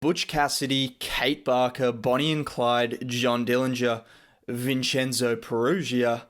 Butch Cassidy, Kate Barker, Bonnie and Clyde, John Dillinger, Vincenzo Perugia,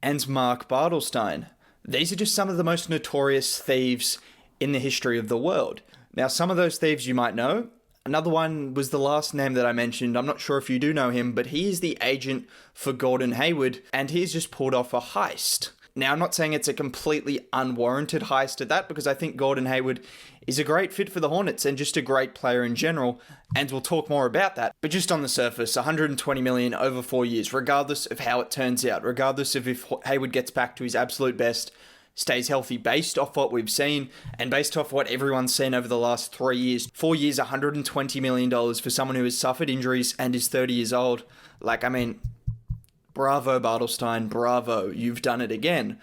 and Mark Bartelstein. These are just some of the most notorious thieves in the history of the world. Now, some of those thieves you might know. Another one was the last name that I mentioned. I'm not sure if you do know him, but he is the agent for Gordon Hayward, and he's just pulled off a heist. Now, I'm not saying it's a completely unwarranted heist at that, because I think Gordon Hayward is a great fit for the Hornets and just a great player in general, and we'll talk more about that. But just on the surface, $120 million over 4 years, regardless of how it turns out, regardless of if Hayward gets back to his absolute best, stays healthy based off what we've seen, and based off what everyone's seen over the last 3 years. 4 years, $120 million for someone who has suffered injuries and is 30 years old. Bravo, Bartelstein, bravo, you've done it again.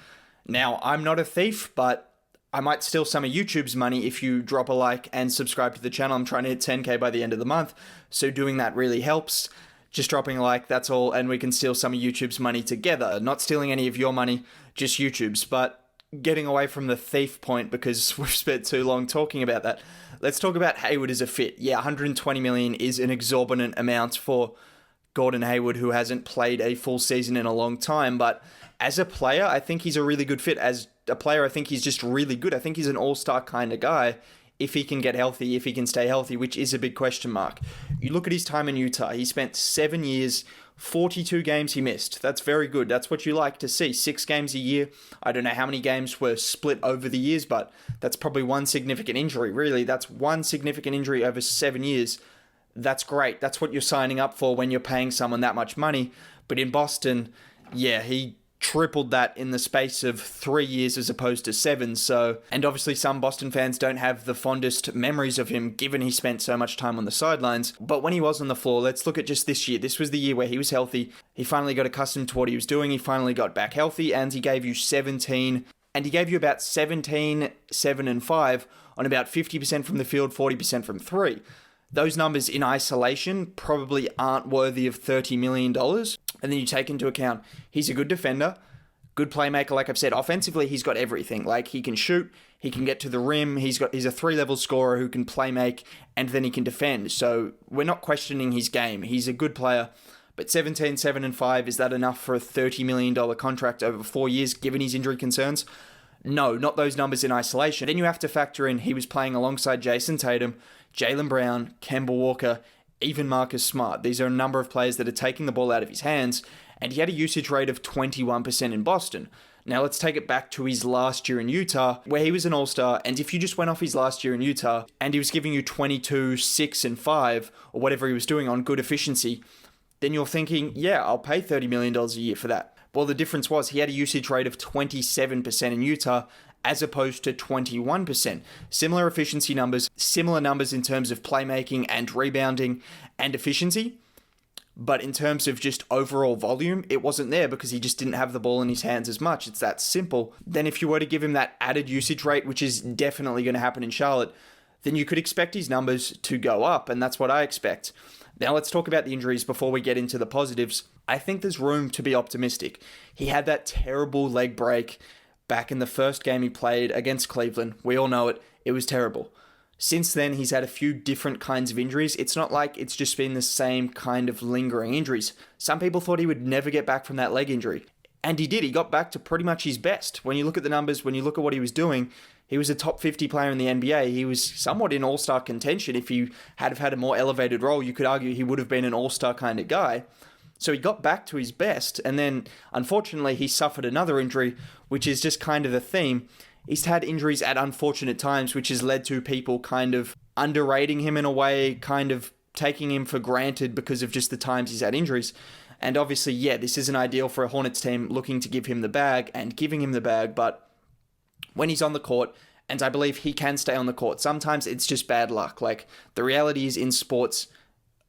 Now, I'm not a thief, but I might steal some of YouTube's money if you drop a like and subscribe to the channel. I'm trying to hit 10k by the end of the month, so doing that really helps. Just dropping a like, that's all, and we can steal some of YouTube's money together. Not stealing any of your money, just YouTube's, but getting away from the thief point because we've spent too long talking about that. Let's talk about Hayward as a fit. Yeah, $120 million is an exorbitant amount for Gordon Hayward, who hasn't played a full season in a long time, but as a player, I think he's a really good fit. As a player, I think he's just really good. I think he's an all-star kind of guy if he can get healthy, if he can stay healthy, which is a big question mark. You look at his time in Utah, he spent 7 years, 42 games he missed. That's very good. That's what you like to see. 6 games a year. I don't know how many games were split over the years, but that's probably one significant injury. Really, that's one significant injury over 7 years. That's great. That's what you're signing up for when you're paying someone that much money. But in Boston, yeah, he tripled that in the space of 3 years as opposed to 7. So, and obviously some Boston fans don't have the fondest memories of him given he spent so much time on the sidelines. But when he was on the floor, let's look at just this year. This was the year where he was healthy. He finally got accustomed to what he was doing. He finally got back healthy, and he gave you 17, and he gave you about 17, 7 and 5 on about 50% from the field, 40% from 3. Those numbers in isolation probably aren't worthy of $30 million. And then you take into account he's a good defender, good playmaker. Like I've said, offensively, he's got everything. Like, he can shoot, he can get to the rim, he's a 3-level scorer who can play make, and then he can defend. So we're not questioning his game. He's a good player. But 17, 7 and 5, is that enough for a $30 million contract over 4 years given his injury concerns? No, not those numbers in isolation. Then you have to factor in he was playing alongside Jason Tatum, Jaylen Brown, Kemba Walker, even Marcus Smart. These are a number of players that are taking the ball out of his hands, and he had a usage rate of 21% in Boston. Now let's take it back to his last year in Utah, where he was an all-star, and if you just went off his last year in Utah, and he was giving you 22, 6, and 5, or whatever he was doing on good efficiency, then you're thinking, yeah, I'll pay $30 million a year for that. Well, the difference was he had a usage rate of 27% in Utah as opposed to 21%. Similar efficiency numbers, similar numbers in terms of playmaking and rebounding and efficiency. But in terms of just overall volume, it wasn't there because he just didn't have the ball in his hands as much. It's that simple. Then if you were to give him that added usage rate, which is definitely going to happen in Charlotte, then you could expect his numbers to go up, and that's what I expect. Now let's talk about the injuries before we get into the positives. I think there's room to be optimistic. He had that terrible leg break back in the first game he played against Cleveland. We all know it. It was terrible. Since then, he's had a few different kinds of injuries. It's not like it's just been the same kind of lingering injuries. Some people thought he would never get back from that leg injury. And he did. He got back to pretty much his best. When you look at the numbers, when you look at what he was doing, he was a top 50 player in the NBA. He was somewhat in all-star contention. If he had have had a more elevated role, you could argue he would have been an all-star kind of guy. So he got back to his best, and then, unfortunately, he suffered another injury, which is just kind of the theme. He's had injuries at unfortunate times, which has led to people kind of underrating him in a way, kind of taking him for granted because of just the times he's had injuries. And obviously, yeah, this isn't ideal for a Hornets team looking to give him the bag and giving him the bag, but when he's on the court, and I believe he can stay on the court, sometimes it's just bad luck. Like, the reality is in sports,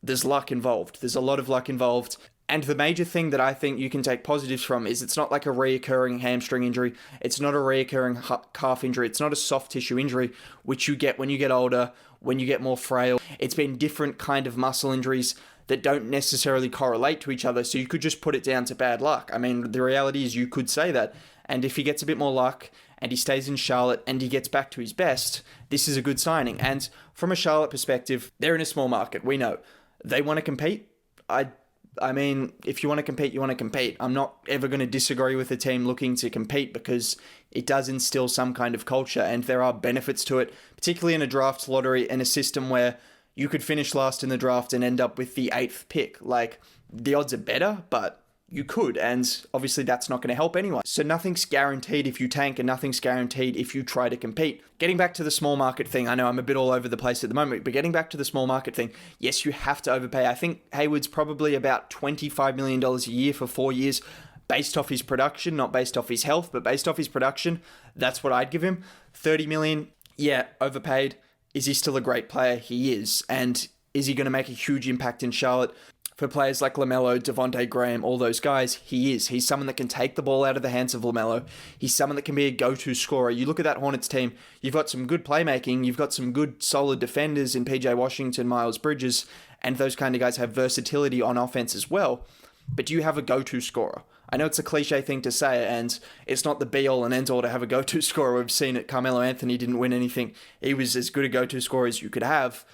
there's luck involved. There's a lot of luck involved. And the major thing that I think you can take positives from is it's not like a reoccurring hamstring injury. It's not a reoccurring calf injury. It's not a soft tissue injury, which you get when you get older, when you get more frail. It's been different kind of muscle injuries that don't necessarily correlate to each other. So you could just put it down to bad luck. I mean, the reality is you could say that. And if he gets a bit more luck and he stays in Charlotte and he gets back to his best, this is a good signing. And from a Charlotte perspective, they're in a small market. We know they want to compete. I mean, if you want to compete, you want to compete. I'm not ever going to disagree with a team looking to compete because it does instill some kind of culture and there are benefits to it, particularly in a draft lottery and a system where you could finish last in the draft and end up with the 8th pick. Like, the odds are better, but you could, and obviously that's not going to help anyone. So nothing's guaranteed if you tank and nothing's guaranteed if you try to compete. Getting back to the small market thing, I know I'm a bit all over the place at the moment, but getting back to the small market thing, yes, you have to overpay. I think Hayward's probably about $25 million a year for 4 years based off his production, not based off his health, but based off his production. That's what I'd give him. $30 million, yeah, overpaid. Is he still a great player? He is. And is he going to make a huge impact in Charlotte? For players like Lamelo, Devontae Graham, all those guys, he is. He's someone that can take the ball out of the hands of Lamelo. He's someone that can be a go-to scorer. You look at that Hornets team, you've got some good playmaking, you've got some good, solid defenders in PJ Washington, Miles Bridges, and those kind of guys have versatility on offense as well. But do you have a go-to scorer? I know it's a cliche thing to say, and it's not the be-all and end-all to have a go-to scorer. We've seen it. Carmelo Anthony didn't win anything. He was as good a go-to scorer as you could have,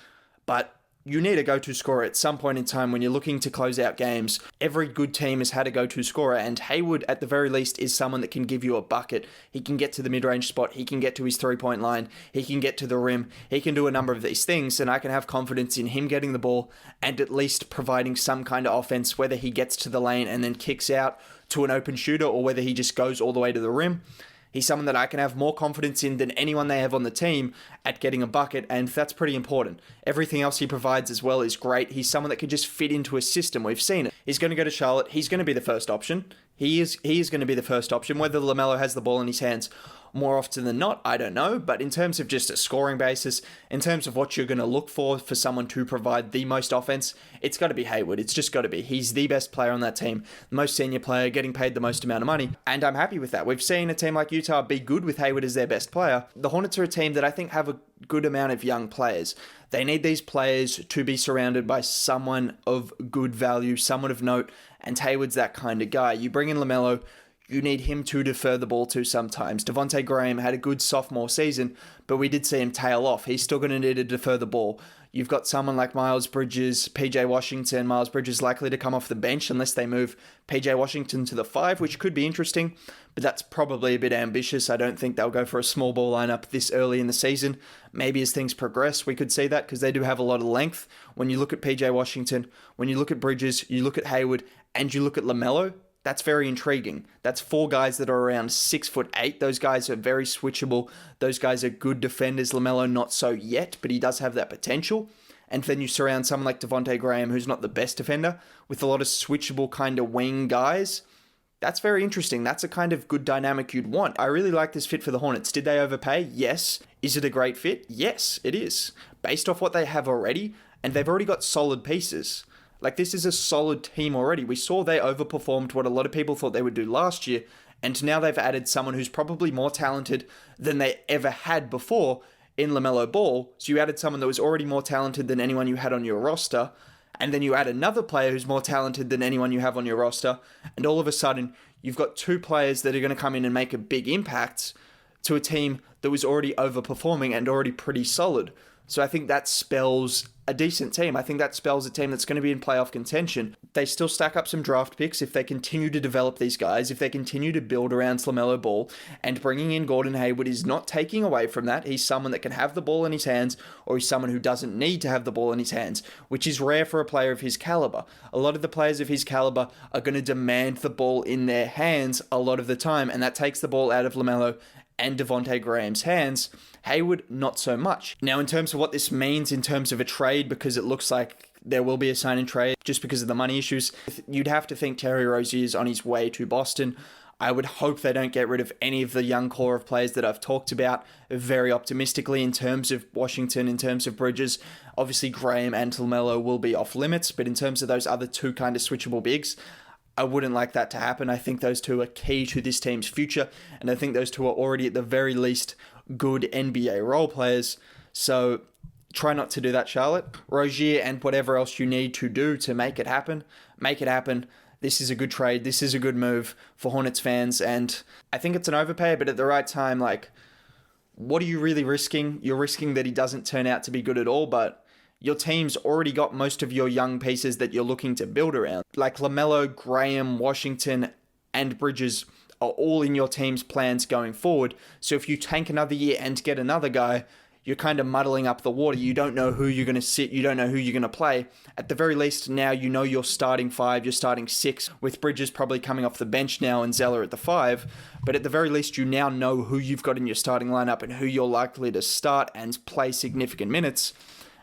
but you need a go-to scorer at some point in time when you're looking to close out games. Every good team has had a go-to scorer, and Hayward, at the very least, is someone that can give you a bucket. He can get to the mid-range spot. He can get to his three-point line. He can get to the rim. He can do a number of these things, and I can have confidence in him getting the ball and at least providing some kind of offense, whether he gets to the lane and then kicks out to an open shooter or whether he just goes all the way to the rim. He's someone that I can have more confidence in than anyone they have on the team at getting a bucket, and that's pretty important. Everything else he provides as well is great. He's someone that could just fit into a system. We've seen it. He's going to go to Charlotte. He's going to be the first option. He is going to be the first option. Whether Lamelo has the ball in his hands more often than not, I don't know. But in terms of just a scoring basis, in terms of what you're going to look for someone to provide the most offense, it's got to be Hayward. It's just got to be. He's the best player on that team, the most senior player, getting paid the most amount of money. And I'm happy with that. We've seen a team like Utah be good with Hayward as their best player. The Hornets are a team that I think have a good amount of young players. They need these players to be surrounded by someone of good value, someone of note, and Hayward's that kind of guy. You bring in Lamelo, you need him to defer the ball to sometimes. Devontae Graham had a good sophomore season, but we did see him tail off. He's still going to need to defer the ball. You've got someone like Miles Bridges, PJ Washington. Miles Bridges likely to come off the bench unless they move PJ Washington to the 5, which could be interesting, but that's probably a bit ambitious. I don't think they'll go for a small ball lineup this early in the season. Maybe as things progress, we could see that because they do have a lot of length. When you look at PJ Washington, when you look at Bridges, you look at Hayward, and you look at Lamelo, that's very intriguing. That's 4 guys that are around 6'8". Those guys are very switchable. Those guys are good defenders. Lamelo not so yet, but he does have that potential. And then you surround someone like Devontae Graham, who's not the best defender, with a lot of switchable kind of wing guys. That's very interesting. That's a kind of good dynamic you'd want. I really like this fit for the Hornets. Did they overpay? Yes. Is it a great fit? Yes, it is. Based off what they have already, and they've already got solid pieces. Like, this is a solid team already. We saw they overperformed what a lot of people thought they would do last year, and now they've added someone who's probably more talented than they ever had before in LaMelo Ball. So you added someone that was already more talented than anyone you had on your roster, and then you add another player who's more talented than anyone you have on your roster, and all of a sudden, you've got 2 players that are going to come in and make a big impact to a team that was already overperforming and already pretty solid. So I think that spells a decent team. I think that spells a team that's going to be in playoff contention. They still stack up some draft picks if they continue to develop these guys, if they continue to build around LaMelo Ball, and bringing in Gordon Hayward is not taking away from that. He's someone that can have the ball in his hands, or he's someone who doesn't need to have the ball in his hands, which is rare for a player of his caliber. A lot of the players of his caliber are going to demand the ball in their hands a lot of the time, and that takes the ball out of LaMelo and Devontae Graham's hands. Hayward, not so much. Now, in terms of what this means in terms of a trade, because it looks like there will be a sign and trade just because of the money issues, you'd have to think Terry Rozier is on his way to Boston. I would hope they don't get rid of any of the young core of players that I've talked about very optimistically in terms of Washington, in terms of Bridges. Obviously, Graham and LaMelo will be off limits, but in terms of those other 2 kind of switchable bigs, I wouldn't like that to happen. I think those 2 are key to this team's future, and I think those 2 are already at the very least good NBA role players. So try not to do that, Charlotte. Rozier and whatever else you need to do to make it happen. this is a good trade. This is a good move for Hornets fans. And I think it's an overpay, but at the right time, like, what are you really risking? You're risking that he doesn't turn out to be good at all, but your team's already got most of your young pieces that you're looking to build around. Like Lamelo, Graham, Washington, and Bridges are all in your team's plans going forward. So if you tank another year and get another guy, you're kind of muddling up the water. You don't know who you're going to sit. You don't know who you're going to play. At the very least, now you know your starting 5, your starting 6, with Bridges probably coming off the bench now and Zeller at the 5. But at the very least, you now know who you've got in your starting lineup and who you're likely to start and play significant minutes.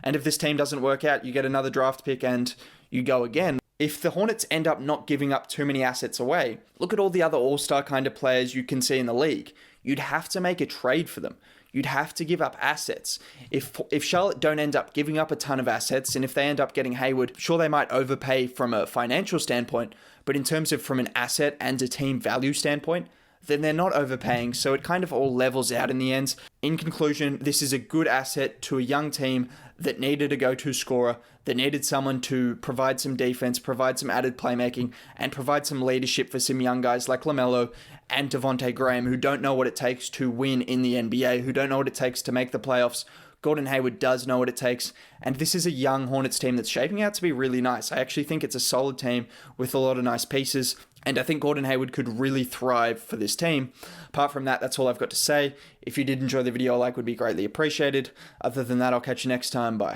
And if this team doesn't work out, you get another draft pick and you go again. If the Hornets end up not giving up too many assets away, look at all the other all-star kind of players you can see in the league. You'd have to make a trade for them. You'd have to give up assets. If Charlotte don't end up giving up a ton of assets, and if they end up getting Hayward, sure, they might overpay from a financial standpoint, but in terms of from an asset and a team value standpoint, then they're not overpaying, so it kind of all levels out in the end. In conclusion, this is a good asset to a young team that needed a go-to scorer, that needed someone to provide some defense, provide some added playmaking, and provide some leadership for some young guys like Lamelo and Devontae Graham, who don't know what it takes to win in the NBA, who don't know what it takes to make the playoffs. Gordon Hayward does know what it takes, and this is a young Hornets team that's shaping out to be really nice. I actually think it's a solid team with a lot of nice pieces, and I think Gordon Hayward could really thrive for this team. Apart from that, that's all I've got to say. If you did enjoy the video, a like would be greatly appreciated. Other than that, I'll catch you next time. Bye.